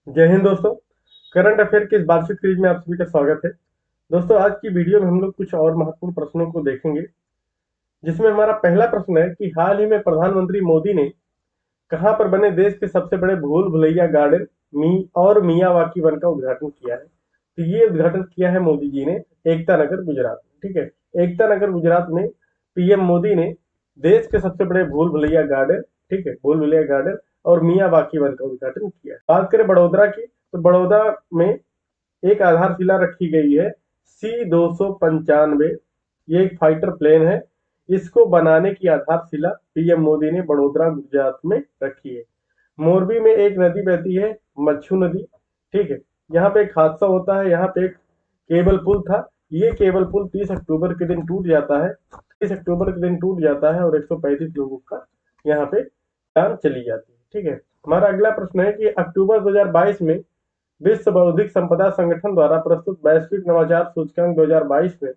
जय हिंद दोस्तों। Current affair की इस वार्षिक सीरीज में आप सभी का स्वागत है। दोस्तों, आज की वीडियो में हम लोग कुछ और महत्वपूर्ण प्रश्नों को देखेंगे, जिसमें हमारा पहला प्रश्न है कि हाल ही में प्रधानमंत्री मोदी ने कहां पर बने देश के सबसे बड़े भूल भुलैया गार्डन मियावाकी वन का उद्घाटन किया है। तो ये उद्घाटन किया है मोदी जी ने एकता नगर गुजरात में। ठीक है, एकता नगर गुजरात में पीएम मोदी ने देश के सबसे बड़े भूल भुलैया गार्डन, ठीक है, भूल भुलैया गार्डन और मियावाकी वन का उद्घाटन किया। बात करें बड़ौदा की, तो बड़ौदा में एक आधारशिला रखी गई है C-295। ये एक फाइटर प्लेन है। इसको बनाने की आधारशिला पीएम मोदी ने बड़ोदरा गुजरात में रखी है। मोरबी में एक नदी बहती है, मच्छू नदी। ठीक है, यहाँ पे एक हादसा होता है। यहाँ पे एक केबल पुल था। ये केबल पुल 30 अक्टूबर के दिन टूट जाता है। 30 अक्टूबर के दिन टूट जाता है और 135 लोगों का यहाँ पे जान चली जाती है। ठीक है, हमारा अगला प्रश्न है कि अक्टूबर 2022 में विश्व बौद्धिक संपदा संगठन द्वारा प्रस्तुत वैश्विक नवाचार सूचकांक 2022 में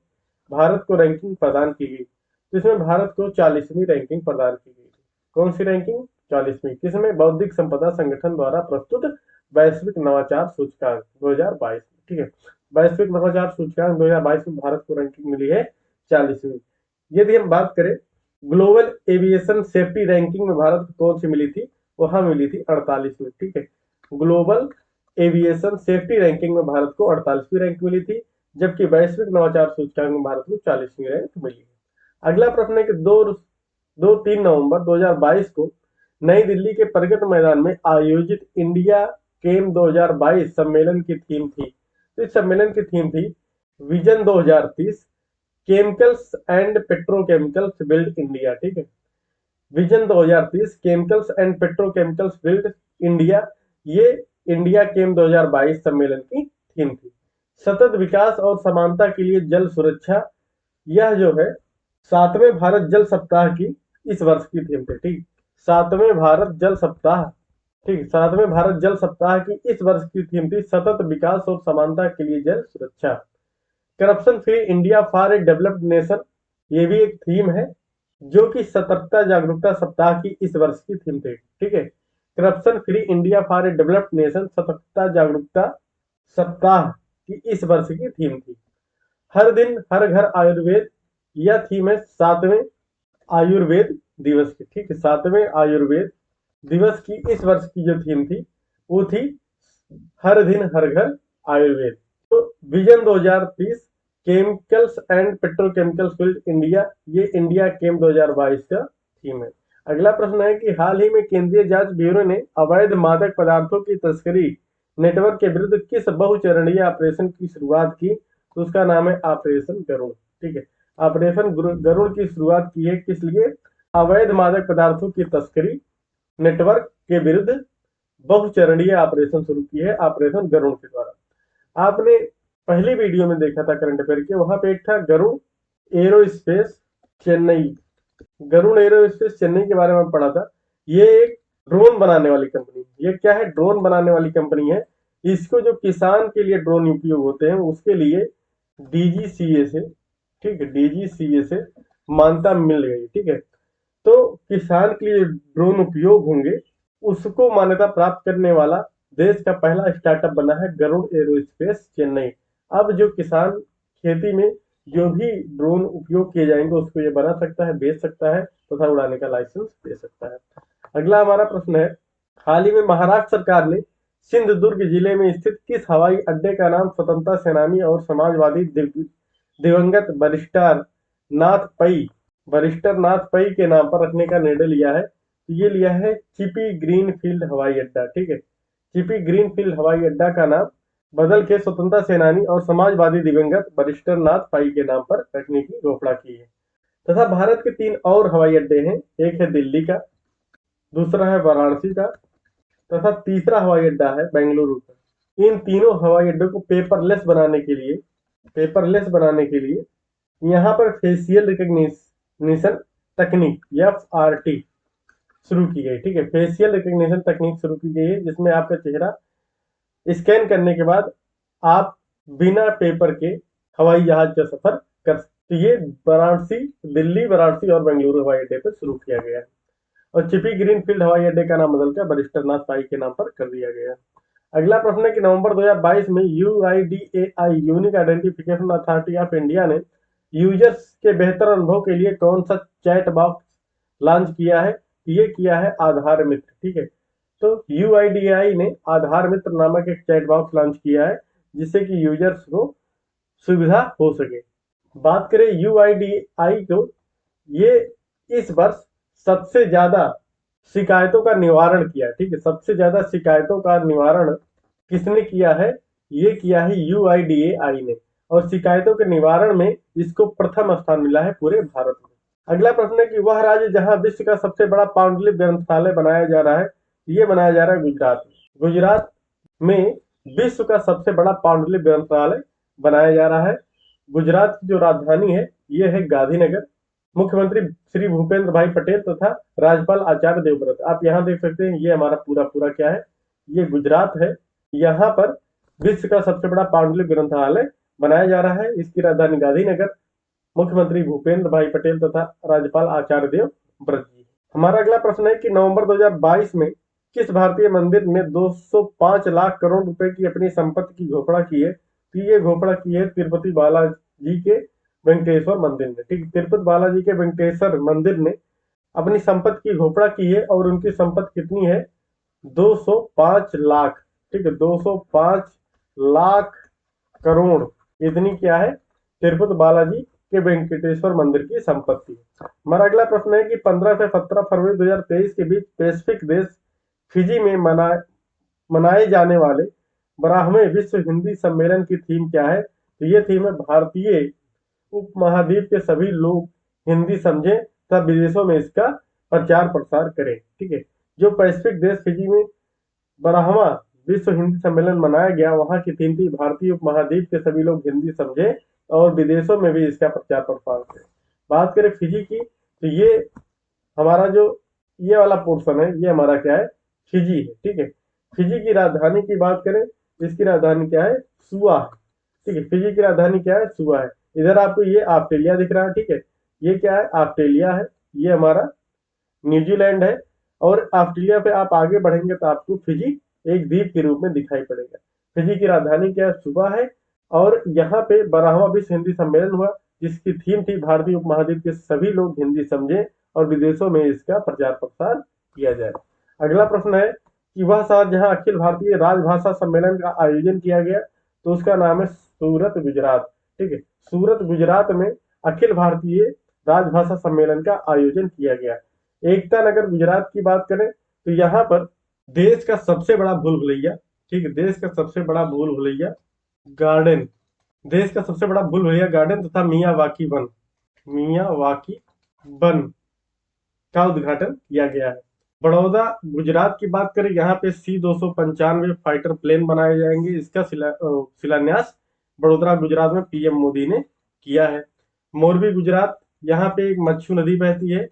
भारत को रैंकिंग प्रदान की गई। तो इसमें भारत को 40वीं रैंकिंग प्रदान की गई। कौन सी रैंकिंग? 40वीं। किसमें? बौद्धिक संपदा संगठन द्वारा प्रस्तुत वैश्विक नवाचार सूचकांक 2022 में। ठीक है, वैश्विक नवाचार सूचकांक 2022 में भारत को रैंकिंग मिली है 40वीं। यदि हम बात करें ग्लोबल एविएशन सेफ्टी रैंकिंग में भारत को कौन सी मिली थी? वहां मिली थी 48वीं। ठीक है, ग्लोबल एविएशन सेफ्टी रैंकिंग में भारत को 48वीं रैंक मिली थी, जबकि वैश्विक नवाचार सूचकांक में भारत को 40वीं रैंक मिली है। अगला प्रश्न है कि 3 नवंबर 2022 को नई दिल्ली के प्रगति मैदान में आयोजित इंडिया केम 2022 सम्मेलन की थीम थी। तो इस सम्मेलन की थीम थी vision 2030 chemicals and petrochemicals build India. ठीक है, vision 2030 chemicals and petrochemicals build India, ये इंडिया केम 2022 सम्मेलन की थीम थी। सतत विकास और समानता के लिए जल सुरक्षा, यह जो है 7वें भारत जल सप्ताह की इस वर्ष की थीम थी। ठीक, 7वें भारत जल सप्ताह, ठीक, 7वें भारत जल सप्ताह की इस वर्ष की थीम थी सतत विकास और समानता के लिए जल सुरक्षा। Corruption free India for a developed nation, ये भी एक थीम है, जो कि सतर्कता जागरूकता सप्ताह की इस वर्ष की थीम थी। ठीक है, corruption free India for a developed nation सतर्कता जागरूकता सप्ताह की इस वर्ष की थीम थी। हर दिन हर घर आयुर्वेद, यह थीम है 7वें आयुर्वेद दिवस की। ठीक है, 7वें आयुर्वेद दिवस की इस वर्ष की जो थीम थी वो थी हर दिन हर घर आयुर्वेद। तो vision 2030 chemicals and petrochemicals build India, ये इंडिया केम 2022 का थीम है। अगला प्रश्न है कि हाल ही में केंद्रीय जांच ब्यूरो ने अवैध मादक पदार्थों की तस्करी नेटवर्क के विरुद्ध किस बहुचरणीय ऑपरेशन की शुरुआत की? तो उसका नाम है ऑपरेशन गरुड़। ठीक है, ऑपरेशन गरुड़ की शुरुआत की है किस लिए? अवैध मादक पदार्थों की तस्करी नेटवर्क के विरुद्ध बहुचरणीय ऑपरेशन शुरू की है ऑपरेशन गरुड़ के द्वारा। आपने पहली वीडियो में देखा था करंट अफेयर के, वहां पे एक था गरुड़ एरोस्पेस चेन्नई। गरुड़ एरोस्पेस चेन्नई के बारे में पढ़ा था। ये एक ड्रोन बनाने वाली कंपनी, ये क्या है? ड्रोन बनाने वाली कंपनी है। इसको जो किसान के लिए ड्रोन उपयोग होते हैं उसके लिए डीजीसीए से, ठीक है, डीजीसीए से मान्यता मिल गई। ठीक है, तो किसान के लिए ड्रोन उपयोग होंगे उसको मान्यता प्राप्त करने वाला देश का पहला स्टार्टअप बना है गरुड़ एरोस्पेस चेन्नई। अब जो किसान खेती में जो भी ड्रोन उपयोग किए जाएंगे उसको ये बना सकता है, बेच सकता है तथा उड़ाने का लाइसेंस दे सकता है। अगला हमारा प्रश्न है, हाल ही में महाराष्ट्र सरकार ने सिंधुदुर्ग जिले में स्थित किस हवाई अड्डे का नाम स्वतंत्रता सेनानी और समाजवादी दिवंगत बरिस्टर नाथ पई के नाम पर रखने का निर्णय लिया है? तो ये लिया है चिपी ग्रीनफील्ड हवाई अड्डा। ठीक है, चिपी ग्रीनफील्ड हवाई अड्डा का नाम बदल के स्वतंत्रता सेनानी और समाजवादी दिवंगत बरिस्टर नाथ पई के नाम पर रखने की घोषणा की है। तथा भारत के 3 और हवाई अड्डे हैं, एक है दिल्ली का, दूसरा है वाराणसी का तथा तीसरा हवाई अड्डा है बेंगलुरु का। इन तीनों हवाई अड्डों को पेपरलेस बनाने के लिए यहाँ पर फेशियल रिकग्निशन तकनीक FRT शुरू की गई। ठीक है, फेशियल रिकग्निशन तकनीक शुरू की गई है, जिसमें आपका चेहरा स्कैन करने के बाद आप बिना पेपर के हवाई जहाज का सफर कर सकते। ये वाराणसी, दिल्ली, वाराणसी और बेंगलुरु हवाई अड्डे पर शुरू किया गया है। और चिपी ग्रीनफील्ड हवाई अड्डे का नाम बदलकर बरिस्टर नाथ पाई के नाम पर कर दिया गया है। अगला प्रश्न है कि नवंबर 2022 में UIDAI unique identification authority of India ने यूजर्स के बेहतर अनुभव के लिए कौन सा चैट बॉक्स लॉन्च किया है? ये किया है आधार मित्र। ठीक है, तो UIDAI ने आधार मित्र नामक एक चैट बॉक्स लॉन्च किया है जिससे कि यूजर्स को सुविधा हो सके। बात करें UIDAI को, ये इस वर्ष सबसे ज्यादा शिकायतों का निवारण किया। ठीक है, सबसे ज्यादा शिकायतों का निवारण किसने किया है? ये किया है UIDAI ने, और शिकायतों के निवारण में इसको प्रथम स्थान मिला है पूरे भारत में। अगला प्रश्न है कि वह राज्य जहां विश्व का सबसे बड़ा पांडुलिपि ग्रंथालय बनाया जा रहा है, ये बनाया जा रहा है गुजरात में। गुजरात में विश्व का सबसे बड़ा पांडुलिपि ग्रंथालय बनाया जा रहा है। गुजरात की जो राजधानी है ये है गांधीनगर। मुख्यमंत्री श्री भूपेंद्र भाई पटेल तथा राज्यपाल आचार्य देवव्रत। आप यहाँ देख सकते हैं, ये हमारा पूरा क्या है, ये गुजरात है। यहाँ पर विश्व का सबसे बड़ा पांडुलिपि ग्रंथालय बनाया जा रहा है। इसकी राजधानी गांधीनगर, मुख्यमंत्री भूपेंद्र भाई पटेल तथा राज्यपाल आचार्य देवव्रत जी। हमारा अगला प्रश्न है कि नवंबर 2022 में किस भारतीय मंदिर ने 205 लाख करोड़ रुपए की अपनी संपत्ति की घोषणा की है? तो ये घोषणा की है तिरुपति बालाजी के वेंकटेश्वर मंदिर ने। ठीक, तिरुपति बालाजी के वेंकटेश्वर मंदिर ने अपनी संपत्ति की घोषणा की है, और उनकी संपत्ति कितनी है? 205 लाख। ठीक है, 205 लाख करोड़, इतनी क्या है? तिरुपति बालाजी के वेंकटेश्वर मंदिर की संपत्ति। हमारा अगला प्रश्न है कि 15 से 17 फरवरी 2023 के बीच पैसिफिक देश फिजी में मनाए जाने वाले 12वें विश्व हिंदी सम्मेलन की थीम क्या है? तो ये थीम है भारतीय उपमहाद्वीप के सभी लोग हिंदी समझें तथा विदेशों में इसका प्रचार प्रसार करें। ठीक है, जो पैसिफिक देश फिजी में 12वां विश्व हिंदी सम्मेलन मनाया गया, वहां की थीम थी भारतीय उपमहाद्वीप के सभी लोग हिंदी समझें और विदेशों में भी इसका प्रचार प्रसार करें। बात करें फिजी की, तो ये हमारा जो ये वाला पोर्शन है ये हमारा क्या है? फिजी है। ठीक है, फिजी की राजधानी की बात करें, इसकी राजधानी क्या है? सुआ है। ठीक है, फिजी की राजधानी क्या है? सुआ है। इधर आपको ये ऑस्ट्रेलिया दिख रहा है। ठीक है, ये क्या है? ऑस्ट्रेलिया है। ये हमारा न्यूजीलैंड है। और ऑस्ट्रेलिया पे आप आगे बढ़ेंगे तो आपको फिजी एक द्वीप के रूप में दिखाई पड़ेगा। फिजी की राजधानी क्या है? सुबह है। और यहाँ पे 12वां विश्व हिंदी सम्मेलन हुआ जिसकी थीम थी भारतीय उपमहाद्वीप के सभी लोग हिंदी समझें और विदेशों में इसका प्रचार प्रसार किया जाए। अगला प्रश्न है कि वह शहर जहाँ अखिल भारतीय राजभाषा सम्मेलन का आयोजन किया गया, तो उसका नाम है सूरत, गुजरात। ठीक है, सूरत गुजरात में अखिल भारतीय राजभाषा सम्मेलन का आयोजन किया गया। एकता नगर गुजरात की बात करें तो यहाँ पर देश का सबसे बड़ा भूल भुलैया, ठीक है, देश का सबसे बड़ा भूल भुलैया गार्डन, देश का सबसे बड़ा भूल भुलैया गार्डन तथा मियावाकी वन का उद्घाटन किया गया है। बड़ौदा गुजरात की बात करें, यहाँ पे C-295 फाइटर प्लेन बनाए जाएंगे। इसका शिलान्यास बड़ोदरा गुजरात में PM मोदी ने किया है। मोरबी गुजरात, यहाँ पे एक मच्छू नदी बहती है।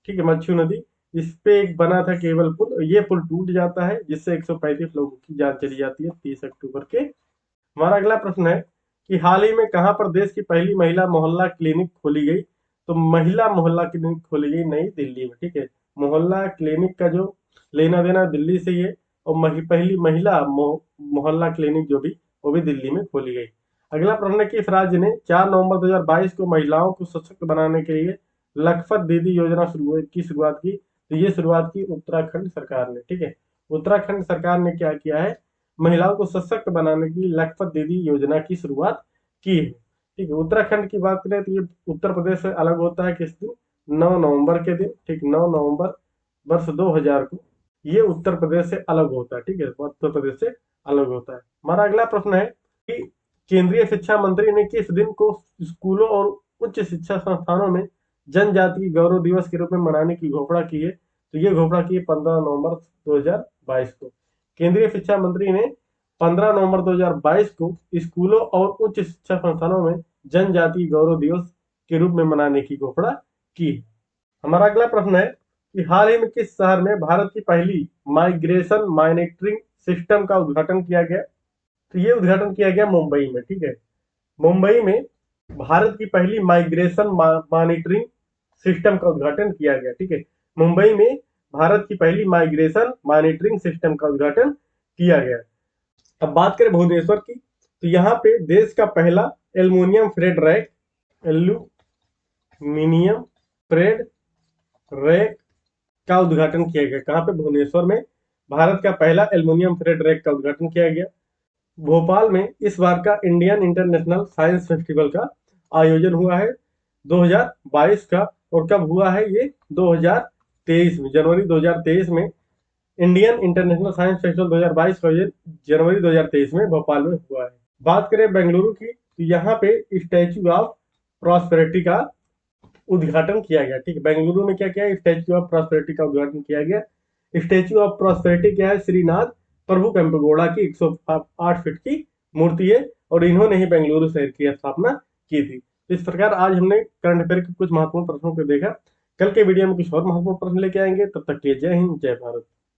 ठीक है, मच्छू नदी, इस पे एक बना था केबल पुल, ये पुल टूट जाता है जिससे 135 लोगों की जान चली जाती है 30 अक्टूबर के। हमारा अगला प्रश्न है कि हाल ही में कहां पर देश की पहली महिला मोहल्ला क्लिनिक खोली गई? तो महिला मोहल्ला क्लिनिक खोली गई नई दिल्ली में। ठीक है, मोहल्ला क्लिनिक का जो लेना देना दिल्ली से ही है, और पहली महिला मोहल्ला क्लिनिक जो भी, वो भी दिल्ली में खोली गई। अगला प्रश्न है कि इस राज्य ने 4 नवंबर 2022 को महिलाओं को सशक्त बनाने के लिए लखपत दीदी योजना की शुरुआत की। तो ये शुरुआत की उत्तराखंड सरकार ने। ठीक है, उत्तराखंड सरकार ने क्या किया है? महिलाओं को सशक्त बनाने की लखपत दीदी योजना की शुरुआत की है। ठीक है, उत्तराखंड की बात करें तो ये उत्तर प्रदेश से अलग होता है किस दिन? 9 नवंबर के दिन। ठीक, 9 नवंबर वर्ष 2000 को ये उत्तर प्रदेश से अलग होता है। ठीक है, उत्तर प्रदेश से अलग होता है। हमारा अगला प्रश्न है कि केंद्रीय शिक्षा मंत्री ने किस दिन को स्कूलों और उच्च शिक्षा संस्थानों में जनजातीय गौरव दिवस के रूप में मनाने की घोषणा की है? तो ये घोषणा की है 15 नवंबर 2022 को। केंद्रीय शिक्षा मंत्री ने 15 नवंबर 2022 को स्कूलों और उच्च शिक्षा संस्थानों में जनजातीय गौरव दिवस के रूप में मनाने की घोषणा की। हमारा अगला प्रश्न है कि हाल ही में किस शहर में भारत की पहली माइग्रेशन मॉनिटरिंग सिस्टम का उद्घाटन किया गया? तो ये उद्घाटन किया गया मुंबई में। ठीक है, मुंबई में भारत की पहली माइग्रेशन मॉनिटरिंग सिस्टम का उद्घाटन किया गया। ठीक है, मुंबई में भारत की पहली माइग्रेशन मॉनिटरिंग सिस्टम का उद्घाटन किया गया। अब बात करें भुवनेश्वर की, तो यहाँ पे देश का पहला aluminium freight rack aluminium freight rack का उद्घाटन किया गया। कहाँ पे? भुवनेश्वर में भारत का पहला एल्युमिनियम फ्रेट रैक का उद्घाटन किया गया। भोपाल में इस बार का इंडियन इंटरनेशनल साइंस फेस्टिवल का आयोजन हुआ है 2022 का। और कब हुआ है ये? 2023 में, जनवरी 2023 में इंडियन इंटरनेशनल साइंस फेस्टिवल 2022 का आयोजन जनवरी 2023 में भोपाल में हुआ है। बात करें बेंगलुरु की, तो यहाँ पे स्टैच्यू ऑफ प्रॉस्पेरिटी का उद्घाटन किया गया। ठीक है, बेंगलुरु में क्या किया है? स्टैच्यू ऑफ प्रॉस्पेरिटी का उद्घाटन किया गया। स्टैच्यू ऑफ प्रॉस्पेरिटी क्या है? श्रीनाथ प्रभु केम्पेगौड़ा की 108 फीट की मूर्ति है और इन्होंने ही बेंगलुरु शहर की स्थापना की थी। तो इस प्रकार आज हमने करंट अफेयर के कुछ महत्वपूर्ण प्रश्नों को देखा। कल के वीडियो में कुछ और महत्वपूर्ण प्रश्न लेके आएंगे। तब तक के लिए जय हिंद, जय भारत।